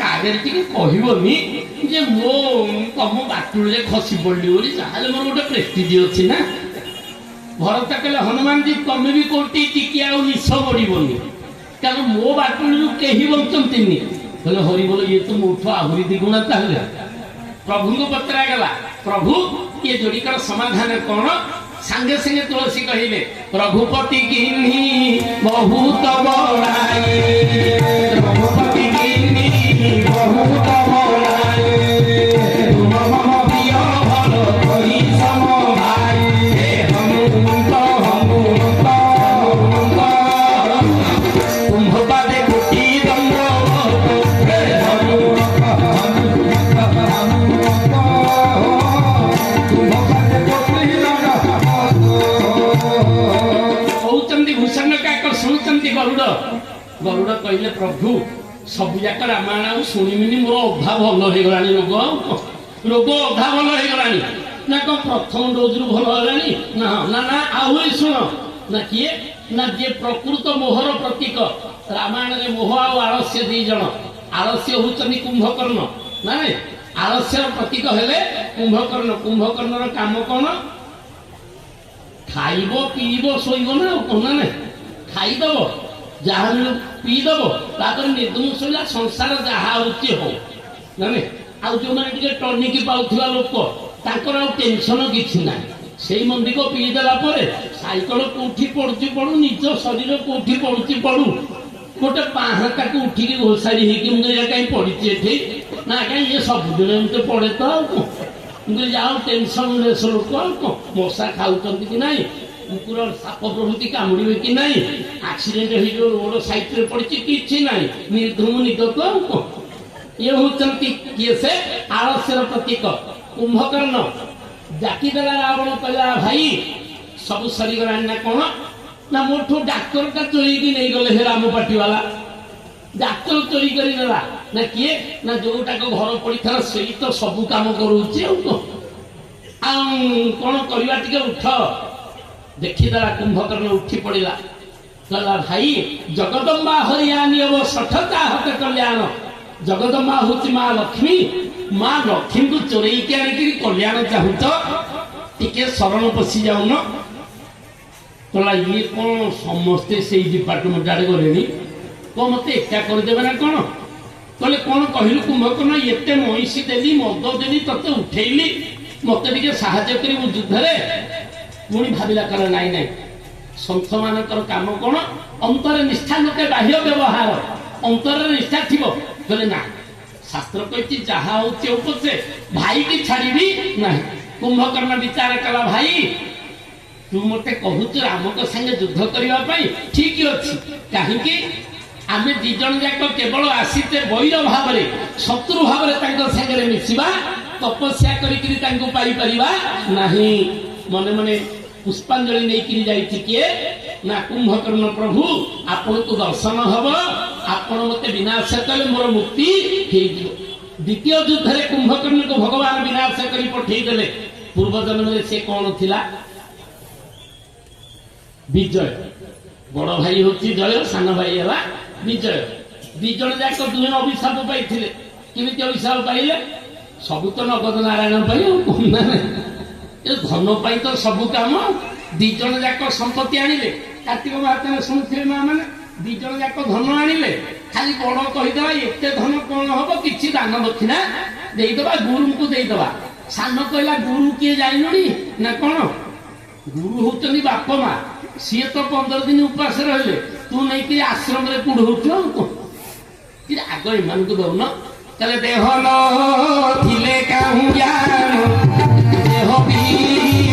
कहबनी जे मो तुम बाटुड़े खसी पड़ी बोली जहाँ मोर गोटे प्रेस्टिज अच्छी ना भरत कहले हनुमान जी तुम भी कौटी टिके निश बढ़ोनी कारण मो बाटुड़ी कहीं बचती बोले हरि बोल ये तो मोठ आहरी दिगुणा ताहले प्रभु को पचरा गला प्रभु ये जोड़िकर समाधान कौन सांगे सांगे तुलसी कहले रघुपति किन्ही बहुत बड़ाई रघुपति किन्ही बहुत बड़ाई तुम मम प्रिय भल करी सम भाई हनुमंत कुंभपादे कोटि दंड गरुड़ गरुड़ कहले प्रभु सब जाक रामायण शुणिमिनी मोर अधा भल हो गला रोग अधा भल हो गला ना कौन प्रथम डोज रु भल है ना ना ना आहरी शुण ना किए ना जे प्रकृत मोहर प्रतीक रामायण रे मोह आलस्य दी जन आलस्य होचनी कुंभकर्ण ना आलस्य प्रतीक हेले कुंभकर्ण कुंभकर्ण काम कौन खाइब पीब शोब ना कहना ना खाईदब जहाँ पीदब तापर निर्धूम शोला संसार जहाँ होती हो जाने आउ जो मैंने टनिक पाउथिबा लोक तांकर आउ टेंशन किछि ना सेई मंदी को पीदेला परे साइकल कोठी पड़ुची पड़ू निज शरीर कोठी पड़ुची पड़ू गोटे पाहाता को उठिकी घोषारी होगी मुझे कहीं पड़ी एठी ना कहीं ये सब दिन एमती पड़े तो मुझे जाओ टेंशन लेस लोक मशा खाऊं कि ना कुकुर साप प्रभृति कामुड़े कि ना आक्सीडेट हो रोड साइड रे पड़ी कि ना निर्धूम निद तो ये होती किए से आलस्यर प्रतीक कुंभकर्ण जाकीदेला रावण कहला भाई सब सरीगला ना कौन ना मोठू डाक्तर का चोरी की नहीं गले हे राम पार्टी वाला डाक्तर चोरी करी नेला ना किए ना जोटा को घर पड़ी था से तो सब काम करूची कौन करवा टिके उठ देखीदेला कुंभकर्ण उठी पड़ा कहला भाई जगदम्बा हरियाणी अब सठता हत कल्याण जगदम्बा हूँ माँ लक्ष्मी माँ लक्ष्मी को चोरई के आनिकी कल्याण चाहूच टिके शरण पशि जाऊन कहला ये कौन समस्ते से डिपार्टमेंट आड़े गले कौन मत एका करदे ना कौन कहले कौन कहलु कुंभकर्ण एते महिषी देली मद देली तते उठेली मत टे साहाଯ୍य करी युद्धरे पुणी भाविला कल नाई नाई सन्थ मानकर काम कौन अंतर निष्ठा नते बाह्य व्यवहार अंतर निष्ठा थी कहले ना शास्त्र कही जहाँ होचे भाई की छाड़ी ना कुंभकर्ण विचार कला भाई तू मत कहूच राम को संगे युद्ध करने ठीक अच्छी कहीं आम दिज जाक केवल आसीते बैर भाव शत्रु भाव सागर मिशा तपस्या करी नहीं मने मने पुष्पांजलि नहीं जाई किए ना कुंभकर्ण प्रभु आपण को दर्शन हम आपण मत विनाश कले मोर मुक्ति द्वितीय युद्ध में कुंभकर्ण को भगवान विनाश कर पठेदेले पूर्व जन्म में से कौन थिला विजय बड़ भाई होची जय सान भाई है विजय दिज जाक दुहे अभिशाप पाई केमी अभिशाप पाइले सब तो नगद नारायण धन पाई तो सब काम दिज जाक संपत्ति आनिले कार्तिक महात्मा शुणुथे माँ मैंने दिज जाक धन आनिले खाली बड़ कहीदेवा एत धन कौन हम कि दान दक्षिणा देदेवा गुरु को देदेवा सान कहला गुरु किए जाइलुनी ना कौन गुरु होचनी बाप माँ सी तो 15 दिन उपास रहिले तू नहीं कि आश्रम रे कुढ़ आग एम को दौन कहले देह न थिले काहू ज्ञान देह भी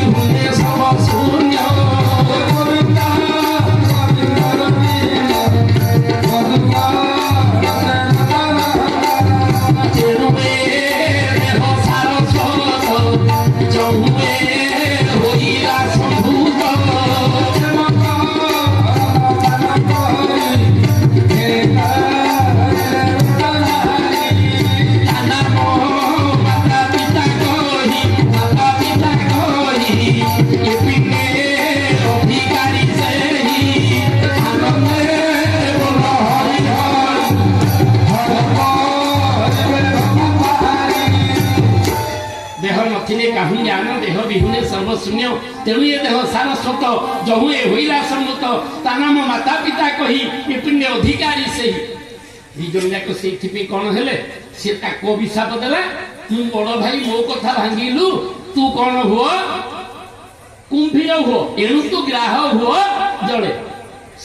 हुए सब शून्य देह विहुने सर्वशून्य तेणु ये देह सारस्वत जहु ए होइला सम्मत ता नाम माता पिता कही ये पुण्य अधिकारी से जाक से कौन हेले से ताको अभिशाप देला तू बड़ भाई मो कथा भांगिलु तू कौन हुओ कुंभीर हुओ एणु तू ग्राह हुओ जड़े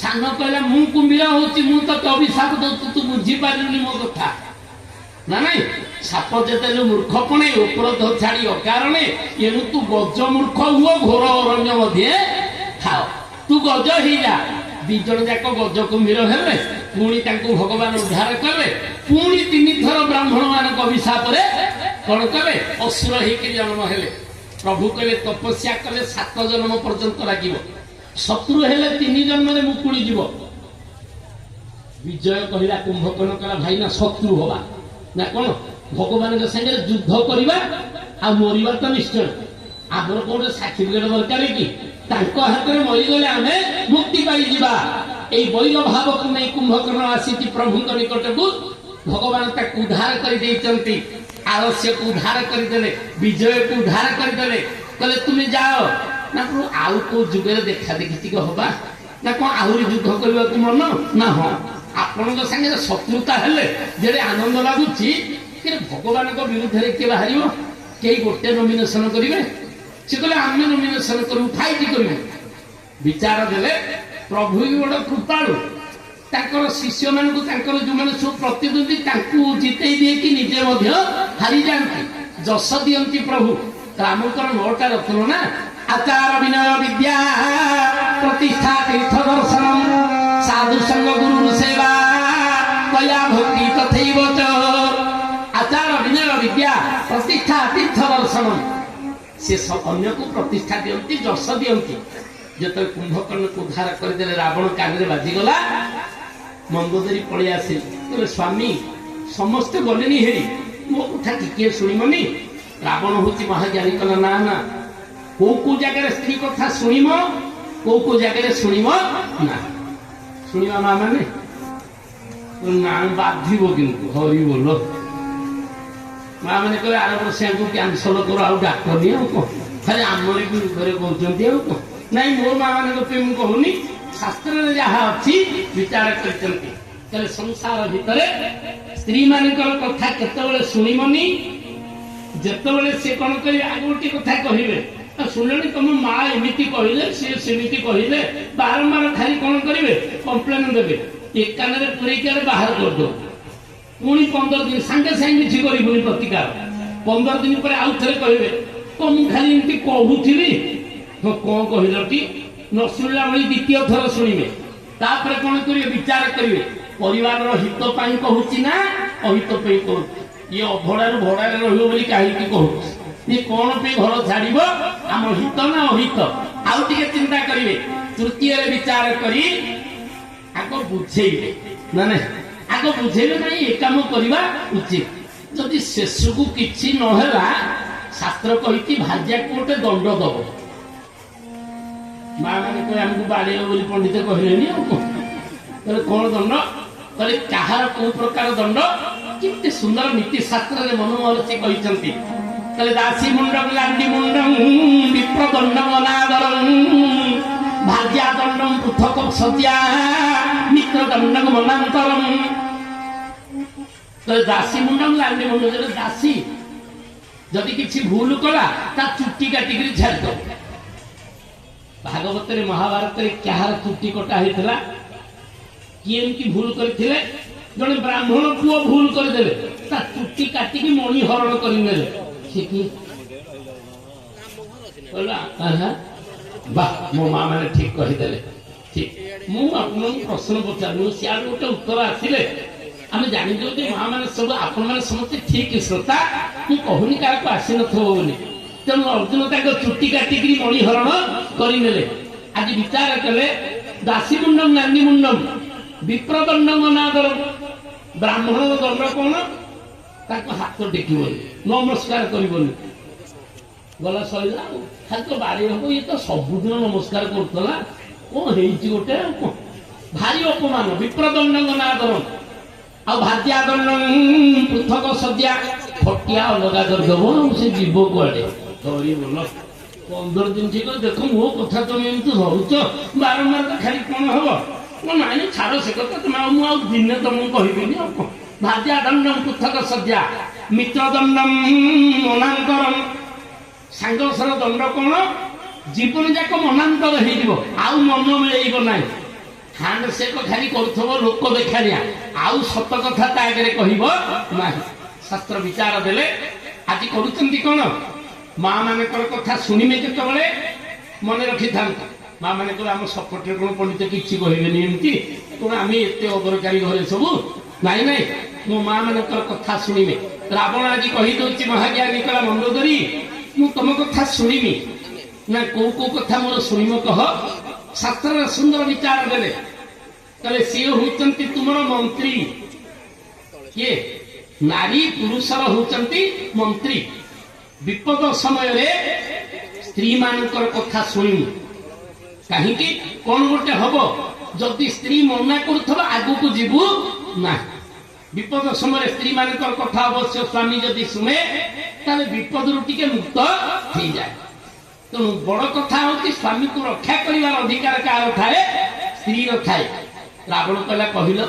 सान कहला मु कुंभीर होची मु तो अभिशाप दो तू बुझी पारिलुनी मो कथा ना नहीं साप जेते मूर्खपणे उपरोध छाड़ी अकारणे एणु तू गज मूर्ख हुओ घोर अरण्य मध्य खाओ तू गज ही जा दिजण जाक गज कुंभीर हेले पुणी तांको भगवान उद्धार कले पुणी 3 थर ब्राह्मण मानक अभिशाप रे कौन कले असुर हेकि जन्म हेले प्रभु कहले तपस्या कले 7 जन्म पर्यंत लागिब शत्रु हेले 3 जन्म रे मुकुड़ी जीव विजय कहला कुंभकर्ण कहला भाई ना शत्रु होबा ना कौन भगवान संगे युद्ध करवा आ मरिबा तो निश्चय आमर कौन सर्टिफिकेट दरकार कि हाथ में मरीगले आम मुक्ति पाई जिबा ए बैल भाव को नहीं कुंभकर्ण आसी प्रभु निकट को भगवान तक उद्धार कर आलस्य को उद्धार करदे विजय को उद्धार करदे कहले तुम्हें जाओ ना आउ को जुगे देखा देखी हवा ना कौन आहरी युद्ध करने को मन ना हाँ आपण संगे शत्रुता हेले जेडे आनंद लगुच भगवान विरुद्ध में किए बाहर कई गोटे नॉमिनेशन करेंगे से कहले आम नॉमिनेशन करूँ फाइट करेंगे विचार देले प्रभु भी बड़ कृपालु ताकर शिष्य मान जो मैंने सब प्रतिद्वंदी जिते दिए कि निजे हारी जाती जस दियंती प्रभु रामकर 9टा रत्न ना आचार विनय विद्या प्रतिष्ठा तीर्थ दर्शन साधु संग गुरु सेवा कया भक्ति तथैव च आचार विनय विद्या प्रतिष्ठा तीर्थ दर्शन से सब अन्य को प्रतिष्ठा दियंती जस दियंती जो कुंभकर्ण को उद्धार करदे रावण कान में बाजिगला मंदोदरी पड़े आसे स्वामी समस्ते गले हेरी मो कथा टिके शुणमनि रावण हूँ महाज्ञानी कला ना ना को जगह स्त्री कथा शुणम को जगह शुणम ना शुणा माँ मैंने ना बाधिब कि हरी बोल माँ मैंने कहे आर वर्ष को कैंसल कर आ डाक्टर नहीं खाली आमरी विरुद्ध कहते नाई मो माँ मान कहूनी शास्त्र जहाँ अच्छी विचार कर संसार भितर स्त्री मान कथा केतबेले शुणमनि जितेबले सी कौन कर आगे गोटे कथा कहे शुणे तुम माँ एमती कहले सी सेमती कहले बारंबार खाली कौन करेंगे कम्प्लेन देवे एक कान में पूरे बाहर कर दो पुणी 15 दिन सांगे सांगे किसी करूनी प्रतिकार 15 दिन पर आउ थे कहे तो मुझे खाली एमती कहूली तो कौन कहल कि न शुणला भाई द्वितीय थर शुणे तापर कौन करेंगे विचार करेंगे परिवार हित कहूँ ना अहित कहूँ ये अभड़ार भड़ार रही कहीं कहूँ ये कौन पे घर छाड़ आम हित ना अहित आउ टे चिंता करेंगे तृतीय विचार कर आग बुझेबे ना ना आग बुझेबे ना ये कम करवा उचित जदि शेष को किसी नहला शास्त्र कही भाज्या को गोटे दंड दब माँ मैंने कहे आमको बाड़े पंडित कहले कौन दंड कहले कहार कौ प्रकार दंड कितने सुंदर नीति शास्त्र मनोहर से कहते कहले दासी मुंडम लांडी मुंडम विप्र दंडम अनादरम भाग्या दंडम पृथक सत्या मित्र दंडम मनांतरम कहले दासी मुंडम लांडी मुंडम दासी जदि किसी भूल कला ता चुट्टी काटिक छाड़ दो भागवत महाभारत कहार चुट्टी कटा होता किए भूल करते जड़े ब्राह्मण पुओ भूल करदे ତା ଚୁଟି କାଟିକି ମଣି ହରଣ କରିନେଲେ। ସେ କି ବାଃ, ମୋ ମା ମାନେ ଠିକ କହିଦେଲେ। ଠିକ, ମୁଁ ଆପଣଙ୍କୁ ପ୍ରଶ୍ନ ପଚାରିଲି, ସିଆଡୁ ଗୋଟେ ଉତ୍ତର ଆସିଲେ ଆମେ ଜାଣିଛୁ ଯେ ମା ମାନେ ସବୁ ଆପଣ ମାନେ ସମସ୍ତେ ଠିକ ଶ୍ରୋତା। ମୁଁ କହୁନି କାହାକୁ ଆସିନଥିବ ବୋଲି। ତେଣୁ ଅର୍ଜୁନ ତାଙ୍କ ଚୁଟି କାଟିକିରି ମଣି ହରଣ କରିନେଲେ। ଆଜି ବିଚାର କଲେ ଦାସୀ ମୁଣ୍ଡମ ନାନ୍ଦି ମୁଣ୍ଡମ ବିପ୍ରଦଣ୍ଡମ ଅନାଦର। ବ୍ରାହ୍ମଣର ଦଣ୍ଡ କଣ? ତାକୁ ହାତ ଟେକିବନି, ନମସ୍କାର କରିବନି, ଗଲା ସରିଲା ଆଉ। ଖାଲି ତ ବାରି ହବ, ଇଏ ତ ସବୁଦିନ ନମସ୍କାର କରୁଥିଲା, କଣ ହେଇଛି ଗୋଟେ ଆଉ କଣ। ଭାରି ଅପମାନ। ବିପ୍ରଦଣ୍ଡ ଅନାଦର ଆଉ ଭାଦ୍ୟା ଦଣ୍ଡ ପୃଥକ ସଦ୍ୟା। ଫଟିଆ ଅଲଗା କରିଦବ ଆଉ ସେ ଯିବ କୁଆଡେ। ଧରି ବୋଲ 15 ଦିନ ଠିକ। ଦେଖ ମୋ କଥା ତମେ ଏମିତି ଧରୁଛ ବାରମ୍ବାର, ତ ଖାଲି କଣ ହବ? ନାଇଁ ଛାଡ ସେ କଥା, ତମେ ମୁଁ ଆଉ ଦିନେ ତମକୁ କହିବିନି ଆଉ କଣ। ଭାଦ୍ୟା ଦଣ୍ଡମ ପୃଥକ ସଦ୍ୟା ମିତ୍ରଦଣ୍ଡମ ମନାନ୍ତରମ। ସାଙ୍ଗସର ଦଣ୍ଡ କଣ? ଜୀବନ ଯାକ ମନାନ୍ତର ହେଇଯିବ, ଆଉ ମନ ମିଳେଇବ ନାହିଁ। ହ୍ୟାଣ୍ଡ ସେକ ଖାଲି କରୁଥିବ ଲୋକ ଦେଖାଣିଆ, ଆଉ ସତ କଥା ତା ଆଗରେ କହିବ ନାହିଁ। ଶାସ୍ତ୍ର ବିଚାର ଦେଲେ ଆଜି କରୁଛନ୍ତି କଣ? ମା ମାନଙ୍କର କଥା ଶୁଣିବେ କେତେବେଳେ? ମନେ ରଖିଥାନ୍ତୁ, ମା ମାନଙ୍କର ଆମ ସପୋର୍ଟରେ କଣ ପଣ୍ଡିତ କିଛି କହିବେନି ଏମିତି କଣ ଆମେ ଏତେ ଅଦରକାରୀ ଘରେ ସବୁ? ନାଇଁ ନାଇଁ, ମୋ ମା ମାନଙ୍କର କଥା ଶୁଣିବେ। ରାବଣ ଆଜି କହିଦଉଛି ମହାଜ୍ଞାନୀ କଲା ମନ୍ଦୋଦରୀ, ମୁଁ ତମ କଥା ଶୁଣିବି ନା। କୋଉ କୋଉ କଥା ମୋର ଶୁଣିବ କହ? ଶାସ୍ତ୍ରରେ ସୁନ୍ଦର ବିଚାର ଦେଲେ, ତାହେଲେ ସିଏ ହଉଛନ୍ତି ତୁମର ମନ୍ତ୍ରୀ। କିଏ? ନାରୀ ପୁରୁଷର ହଉଛନ୍ତି ମନ୍ତ୍ରୀ। ବିପଦ ସମୟରେ ସ୍ତ୍ରୀ ମାନଙ୍କର କଥା ଶୁଣିବୁ। କାହିଁକି? କଣ ଗୋଟେ ହବ? ଯଦି ସ୍ତ୍ରୀ ମନା କରୁଥିବ ଆଗକୁ ଯିବୁ ନା। ବିପଦ ସମୟରେ ସ୍ତ୍ରୀ ମାନଙ୍କର କଥା ଅବଶ୍ୟ ସ୍ୱାମୀ ଯଦି ଶୁଣେ ତାହେଲେ ବିପଦରୁ ଟିକେ ମୁକ୍ତ ହେଇଯାଏ। ତେଣୁ ବଡ କଥା ହଉଛି ସ୍ୱାମୀକୁ ରକ୍ଷା କରିବାର ଅଧିକାର କାହାର ଥାଏ? ସ୍ତ୍ରୀର ଥାଏ। ରାବଣ କହିଲା, କହିଲ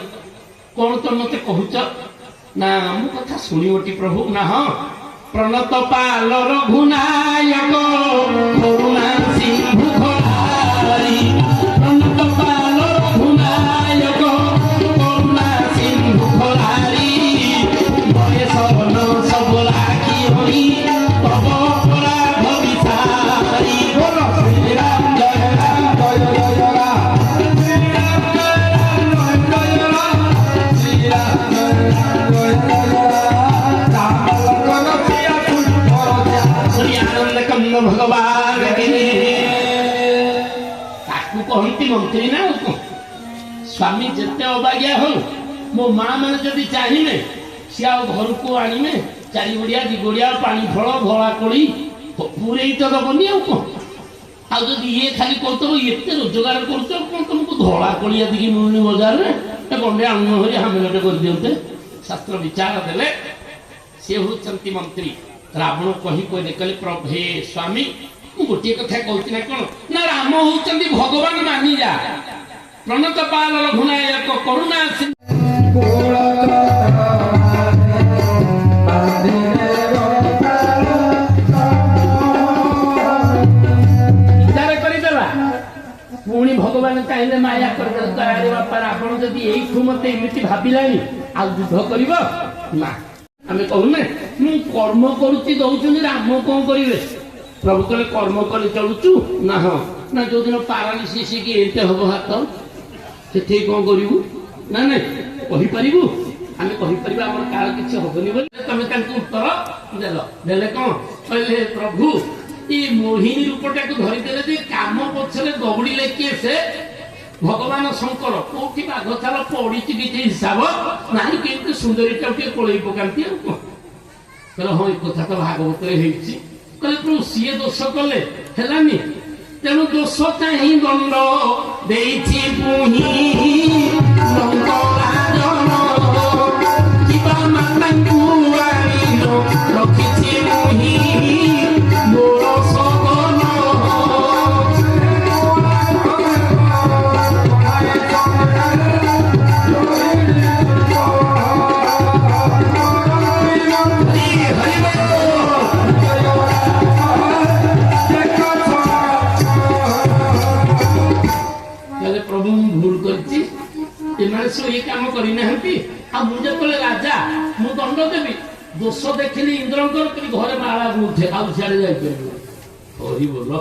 କଣ ତ ମତେ କହୁଛ? ନା ମୋ କଥା ଶୁଣିବଟି ପ୍ରଭୁ। ନା ହଁ। ପ୍ରଣତ ପାଲ ରଘୁନାୟକ କରୁଣା ସିନ୍ଧୁ ଖଳାରି। ପ୍ରଣତ ପାଲ ରଘୁନାୟକ କରୁଣା ସିନ୍ଧୁ ଖଳାରି। ବୟସନ ସବୁ ରାଖି ହରି ତବ ଅପରାଧ ବିସାରି। ବୋଲ ଶ୍ରୀରାମ ଜୟ ରାମ ଜୟ ଜୟ ରାମ। ଶ୍ରୀରାମ ଜୟ ରାମ ଜୟ ଜୟ ରାମ। ଶ୍ରୀରାମ ଜୟ ରାମ ଜୟ ଜୟ ଭଗବାନ। ତାକୁ କହନ୍ତି ମନ୍ତ୍ରୀ ନା। ସ୍ୱାମୀ ଯେତେ ଅବାଗିଆ ହଉ, ମୋ ମା ମାନେ ଯଦି ଚାହିଁବେ ସିଏ ଆଉ ଘରକୁ ଆଣିବେ ଚାରି ଗୋଡିଆ ଦି ଗୋଡିଆ ପାଣି ଫଳ ଧଳା କୋଳି ପୁରେଇ ତ ଦବନି ଆଉ କଣ। ଆଉ ଯଦି ଇଏ ଖାଲି କହୁଥିବ ଏତେ ରୋଜଗାର କରୁଛ କଣ ତମକୁ ଧଳା କୋଳି ଏତିକି ମିଳୁନି ବଜାରରେ, ଗଣ୍ଡେ ଆଣୁନ ହରି ହାମିଲଟେ କରିଦିଅନ୍ତେ। ଶାସ୍ତ୍ର ବିଚାର ଦେଲେ ସିଏ ହଉଛନ୍ତି ମନ୍ତ୍ରୀ। ରାବଣ କହି କହିଲେ, କହିଲେ ହେ ସ୍ୱାମୀ, ମୁଁ ଗୋଟିଏ କଥା କହୁଛି ନା କଣ? ନା ରାମ ହଉଛନ୍ତି ଭଗବାନ ମାନିଯା। ପ୍ରଣତ ପାଲ ରଘୁନାୟକ କରୁଣା ବିଚାର କରିଦେଲା। ପୁଣି ଭଗବାନ ଚାହିଁଲେ ମାୟା କରିଦେଲେ। ଆରେ ବାପା, ରାବଣ ଯଦି ଏଇଠୁ ମତେ ଏମିତି ଭାବିଲାଣି ଆଉ ଯୁଦ୍ଧ କରିବ ନା। ଆମେ କହୁନେ ମୁଁ କର୍ମ କରୁଛି ଦଉଛନ୍ତି, ରାମ କଣ କରିବେ? ପ୍ରଭୁ କହିଲେ କର୍ମ କରି ଚଳୁଛୁ ନା? ହଁ। ନା ଯୋଉଦିନ ପାରାଲିସିସ୍ କି ଏତେ ହବ ହାତ, ସେଠି କଣ କରିବୁ? ନା ନାଇଁ କହିପାରିବୁ? ଆମେ କହିପାରିବା ଆମର କାହାର କିଛି ହବନି ବୋଲି। ତମେ ତାଙ୍କୁ ଉତ୍ତର ଦେଲେ କଣ? କହିଲେ ପ୍ରଭୁ ଏ ମୋହିନୀ ରୂପଟାକୁ ଧରିଦେଲେ ଯେ କାମ ପଛରେ ଦୌଡ଼ିଲେ କିଏ? ସେ ଭଗବାନ ଶଙ୍କର। କୋଉଠି ବାଘ ଛାଲ ପଡିଛି କିଛି ହିସାବ ନାହିଁ, କିନ୍ତୁ ସୁନ୍ଦରୀଟା ଟିକେ କୋଳେଇ ପକାନ୍ତି ଆଉ କଣ। କହିଲେ ହଁ, ଏ କଥା ତ ଭାଗବତରେ ହେଇଛି। କହିଲେ ପ୍ରଭୁ ସିଏ ଦୋଷ କଲେ ହେଲାନି, ତେଣୁ ଦୋଷ ଚାହିଁ ଦଣ୍ଡ ଦେଇଛି ପୁଣି ଯିବା ମାତାଙ୍କୁ ଆଣିଲ ରଖିଛି ମୁହିଁ ମୋର ସଗନ। ଏମାନେ ସବୁ ଏ କାମ କରିନାହାନ୍ତି, ଆଉ ମୁଁ ଯେତେବେଳେ ରାଜା ମୁଁ ଦଣ୍ଡ ଦେବି ଦୋଷ ଦେଖିଲି ଇନ୍ଦ୍ରଙ୍କର ଘରେ ମାଳା ଗୁନ୍ଥେ ଆଉ ସିଆଡେ ଯାଇପାରିବ ହରି ବୋଲ।